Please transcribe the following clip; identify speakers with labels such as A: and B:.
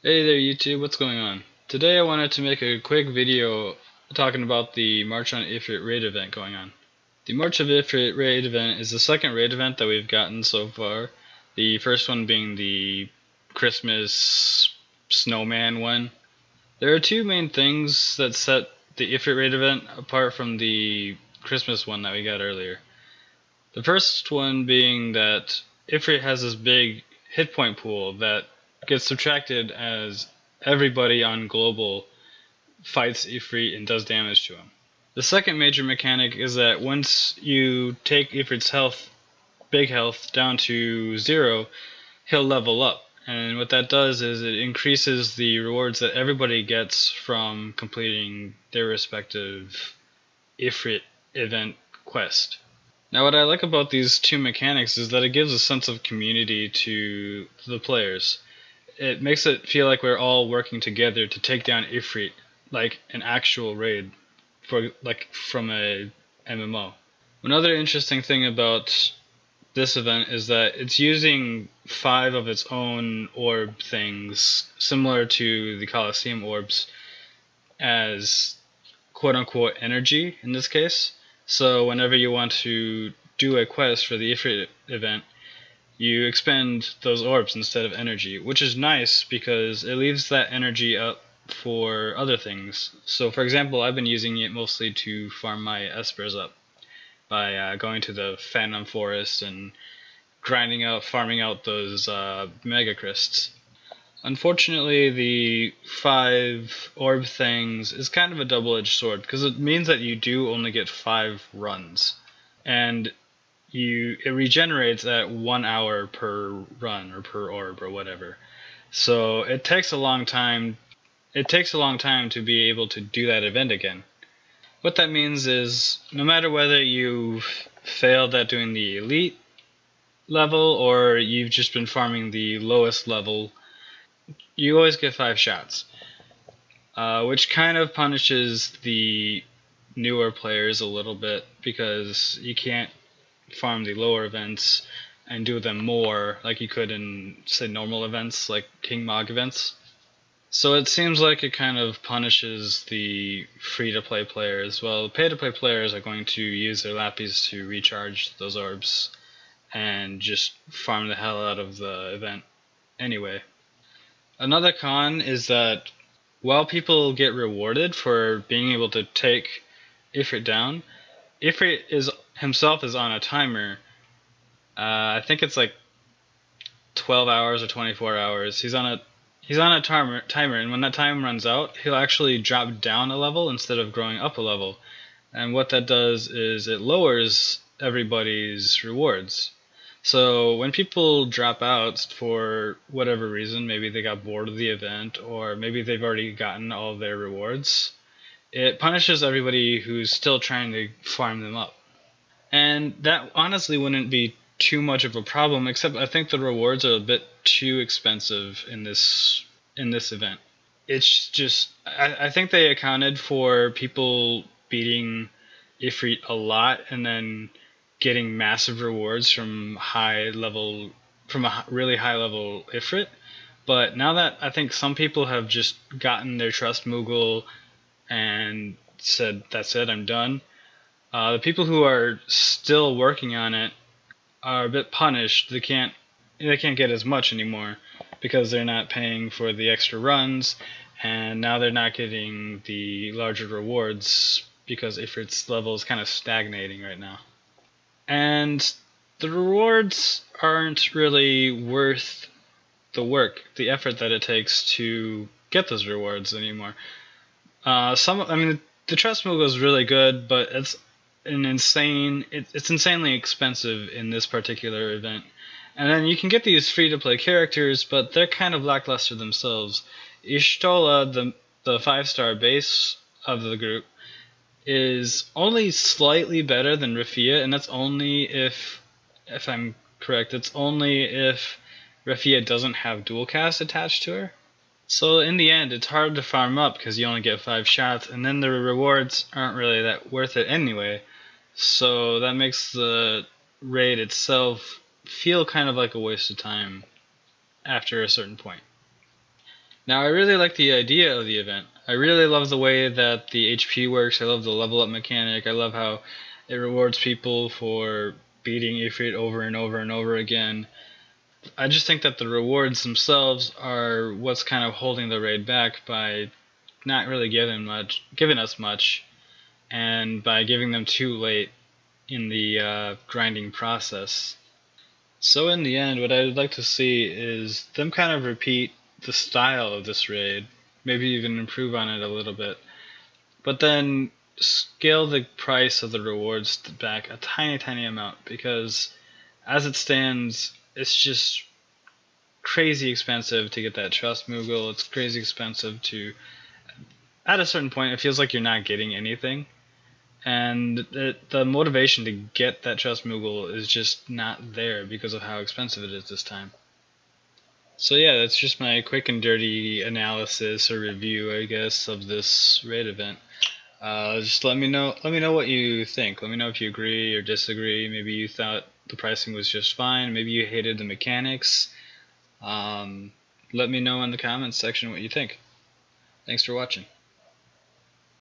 A: Hey there YouTube, what's going on? Today I wanted to make a quick video talking about the March on Ifrit Raid event going on. The March of Ifrit Raid event is the second raid event that we've gotten so far. The first one being the Christmas snowman one. There are two main things that set the Ifrit Raid event apart from the Christmas one that we got earlier. The first one being that Ifrit has this big hit point pool that gets subtracted as everybody on global fights Ifrit and does damage to him. The second major mechanic is that once you take Ifrit's health, big health, down to 0, he'll level up. And what that does is it increases the rewards that everybody gets from completing their respective Ifrit event quest. Now what I like about these two mechanics is that it gives a sense of community to the players. It makes it feel like we're all working together to take down Ifrit, like an actual raid, from a MMO. Another interesting thing about this event is that it's using 5 of its own orb things, similar to the Colosseum orbs, as quote-unquote energy in this case. So whenever you want to do a quest for the Ifrit event, you expend those orbs instead of energy, which is nice because it leaves that energy up for other things. So for example, I've been using it mostly to farm my espers up by going to the Phantom Forest and farming out those mega crysts. Unfortunately, the 5 orb things is kind of a double-edged sword because it means that you do only get 5 runs, and it regenerates at 1 hour per run or per orb or whatever. So it takes a long time. It takes a long time to be able to do that event again. What that means is no matter whether you've failed at doing the elite level or you've just been farming the lowest level, you always get 5 shots, which kind of punishes the newer players a little bit because you can't farm the lower events and do them more like you could in, say, normal events like King Mog events. So it seems like it kind of punishes the free-to-play players. Well, pay-to-play players are going to use their lappies to recharge those orbs and just farm the hell out of the event anyway. Another con is that while people get rewarded for being able to take Ifrit down, Ifrit himself is on a timer. I think it's like 12 hours or 24 hours. He's on a timer, and when that time runs out, he'll actually drop down a level instead of growing up a level. And what that does is it lowers everybody's rewards. So when people drop out for whatever reason, maybe they got bored of the event, or maybe they've already gotten all of their rewards, it punishes everybody who's still trying to farm them up. And that honestly wouldn't be too much of a problem, except I think the rewards are a bit too expensive in this event. It's just, I think they accounted for people beating Ifrit a lot and then getting massive rewards from a really high level Ifrit. But now that I think some people have just gotten their trust Moogle and said, that's it, I'm done. The people who are still working on it are a bit punished. They can't get as much anymore because they're not paying for the extra runs, and now they're not getting the larger rewards because Ifrit's level is kind of stagnating right now. And the rewards aren't really worth the effort that it takes to get those rewards anymore. The Trust Moogle is really good, but it's insanely expensive in this particular event. And then you can get these free-to-play characters, but they're kind of lackluster themselves. Y'shtola, the 5-star base of the group, is only slightly better than Rafia, and that's only if I'm correct, it's only if Rafia doesn't have dual cast attached to her. So in the end, it's hard to farm up because you only get 5 shots, and then the rewards aren't really that worth it anyway. So that makes the raid itself feel kind of like a waste of time after a certain point. Now, I really like the idea of the event. I really love the way that the HP works. I love the level up mechanic. I love how it rewards people for beating Ifrit over and over and over again. I just think that the rewards themselves are what's kind of holding the raid back by not really giving us much, and by giving them too late in the grinding process. So in the end, what I'd like to see is them kind of repeat the style of this raid, maybe even improve on it a little bit, but then scale the price of the rewards back a tiny amount, because as it stands, it's just crazy expensive to get that trust Moogle. It's crazy expensive to, at a certain point, it feels like you're not getting anything. And the motivation to get that trust Moogle is just not there because of how expensive it is this time. So yeah, that's just my quick and dirty analysis or review, I guess, of this raid event. Just let me know what you think. Let me know if you agree or disagree. Maybe you thought the pricing was just fine. Maybe you hated the mechanics. Let me know in the comments section what you think. Thanks for watching.